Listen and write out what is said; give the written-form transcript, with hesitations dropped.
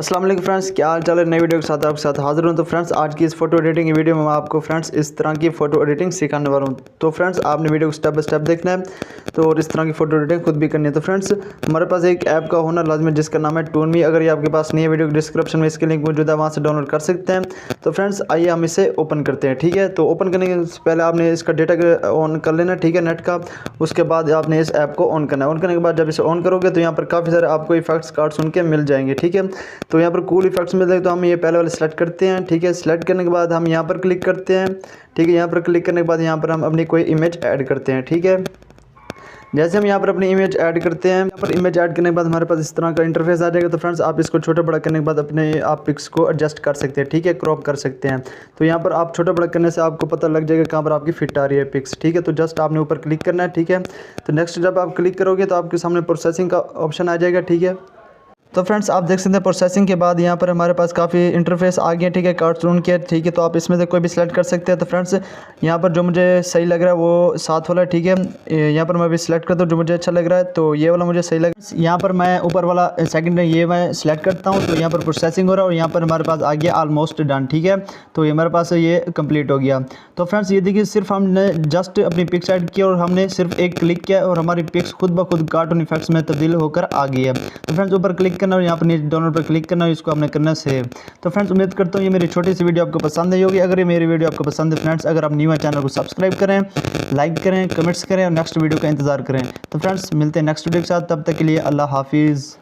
अस्सलाम वालेकुम फ्रेंड्स, क्या हाल चाल है। नई वीडियो के साथ आपके साथ हाजिर हूँ। तो फ्रेंड्स आज की इस फोटो एडिटिंग की वीडियो में मैं आपको फ्रेंड्स इस तरह की फ़ोटो एडिटिंग सिखाने वाला हूँ। तो फ्रेंड्स आपने वीडियो को स्टेप बाय स्टेप देखना है तो और इस तरह की फ़ोटो एडिटिंग खुद भी करनी है। तो फ्रेंड्स हमारे पास एक ऐप का होना लाजमी है जिसका नाम है टूनमी। अगर ये आपके पास नहीं है, वीडियो डिस्क्रिप्शन में इसके लिंक मौजूद है, वहाँ से डाउनलोड कर सकते हैं। तो फ्रेंड्स आइए हम इसे ओपन करते हैं। ठीक है, तो ओपन करने से पहले आपने इसका डेटा ऑन कर लेना, ठीक है, नेट का। उसके बाद आपने इस ऐप को ऑन करना है। ऑन करने के बाद जब इसे ऑन करोगे तो यहाँ पर काफ़ी सारे आपको इफेक्ट्स कार्ड सुन के मिल जाएंगे। ठीक है, तो यहाँ पर कूल इफेक्ट्स मिल जाएंगे, तो हम ये पहले वाले सेलेक्ट करते हैं। ठीक है, सेलेक्ट करने के बाद हम यहाँ पर क्लिक करते हैं। ठीक है, यहाँ पर क्लिक करने के बाद यहाँ पर हम अपनी कोई इमेज ऐड करते हैं। ठीक है, जैसे हम यहाँ पर अपनी इमेज ऐड करते हैं, यहाँ पर इमेज ऐड करने के बाद हमारे पास इस तरह का इंटरफेस आ जाएगा। तो फ्रेंड्स आप इसको छोटा बड़ा करने के बाद अपने आप पिक्स को एडजस्ट कर सकते हैं। ठीक है, क्रॉप कर सकते हैं। तो यहाँ पर आप छोटा बड़ा करने से आपको पता लग जाएगा कहाँ पर आपकी फिट आ रही है पिक्स। ठीक है, तो जस्ट आपने ऊपर क्लिक करना है। ठीक है, तो नेक्स्ट जब आप क्लिक करोगे तो आपके सामने प्रोसेसिंग का ऑप्शन आ जाएगा। ठीक है, तो फ्रेंड्स आप देख सकते हैं प्रोसेसिंग के बाद यहाँ पर हमारे पास काफ़ी इंटरफेस आ गया। ठीक है, कार्टून के। ठीक है, तो आप इसमें से कोई भी सिलेक्ट कर सकते हैं। तो फ्रेंड्स यहाँ पर जो मुझे सही लग रहा है वो 7 वाला। ठीक है, यहाँ पर मैं भी सिलेक्ट करता हूँ जो मुझे अच्छा लग रहा है, तो ये वाला मुझे सही लग रहा है। यहाँ पर मैं ऊपर वाला सेकंड ये मैं सिलेक्ट करता हूँ, तो यहाँ पर प्रोसेसिंग हो रहा है और यहाँ पर हमारे पास आ गया ऑलमोस्ट डन। ठीक है, तो ये हमारे पास ये कंप्लीट हो गया। तो फ्रेंड्स ये देखिए, सिर्फ हमने जस्ट अपनी पिक्स ऐड की और हमने सिर्फ एक क्लिक किया और हमारी पिक्स खुद ब खुद कार्टून इफेक्ट्स में तब्दील होकर आ गई है। तो फ्रेंड्स ऊपर क्लिक करना और यहाँ पर डाउनलोड पर क्लिक करना, इसको हमने करना सेव। तो फ्रेंड्स उम्मीद करता हूँ ये मेरी छोटी सी वीडियो आपको पसंद आई होगी। अगर ये मेरी वीडियो आपको पसंद है फ्रेंड्स, अगर आप न्यू है चैनल को सब्सक्राइब करें, लाइक करें, कमेंट्स करें और नेक्स्ट वीडियो का इंतजार करें। तो फ्रेंड्स मिलते हैं नेक्स्ट वीडियो के साथ, तब तक के लिए अल्लाह हाफिज़।